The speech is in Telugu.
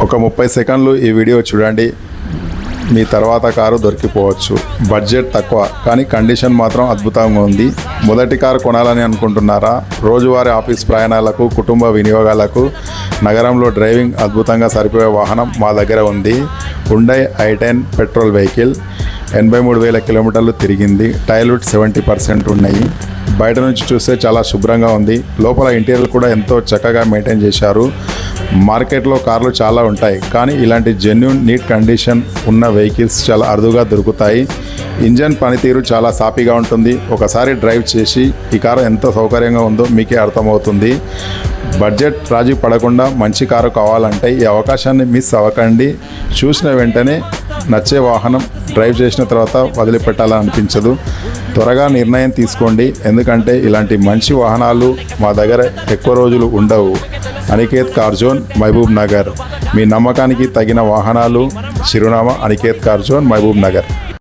ఒక 30 సెకండ్లు ఈ వీడియో చూడండి, మీ తర్వాత కారు దొరికిపోవచ్చు. బడ్జెట్ తక్కువ కానీ కండిషన్ మాత్రం అద్భుతంగా ఉంది. మొదటి కారు కొనాలని అనుకుంటున్నారా? రోజువారీ ఆఫీస్ ప్రయాణాలకు, కుటుంబ వినియోగాలకు, నగరంలో డ్రైవింగ్ అద్భుతంగా సరిపోయే వాహనం మా దగ్గర ఉంది. హుండై i10 పెట్రోల్ వెహికల్ 83,000 కిలోమీటర్లు తిరిగింది. టైర్లు 70% ఉన్నాయి. బయట నుంచి చూస్తే చాలా శుభ్రంగా ఉంది. లోపల ఇంటీరియర్ కూడా ఎంతో చక్కగా మెయింటైన్ చేశారు. మార్కెట్లో కార్లు చాలా ఉంటాయి, కానీ ఇలాంటి జెన్యూన్ నీట్ కండిషన్ ఉన్న వెహికల్స్ చాలా అరుదుగా దొరుకుతాయి. ఇంజన్ పనితీరు చాలా సాఫీగా ఉంటుంది. ఒకసారి డ్రైవ్ చేసి ఈ కారు ఎంత సౌకర్యంగా ఉందో మీకే అర్థమవుతుంది. బడ్జెట్ రాజీ పడకుండా మంచి కారు కావాలంటే ఈ అవకాశాన్ని మిస్ అవ్వకండి. చూసిన వెంటనే నచ్చే వాహనం డ్రైవ్ చేసిన తర్వాత వదిలిపెట్టాలని అనిపించదు. త్వరగా నిర్ణయం తీసుకోండి, ఎందుకంటే ఇలాంటి మంచి వాహనాలు మా దగ్గర ఎక్కువ రోజులు ఉండవు. Aniket car zone, Mahabubnagar. మీ నమ్మకానికి తగిన వాహనాలు. చిరునామా అనికేత్ కార్ జోన్, మహబూబ్ నగర్.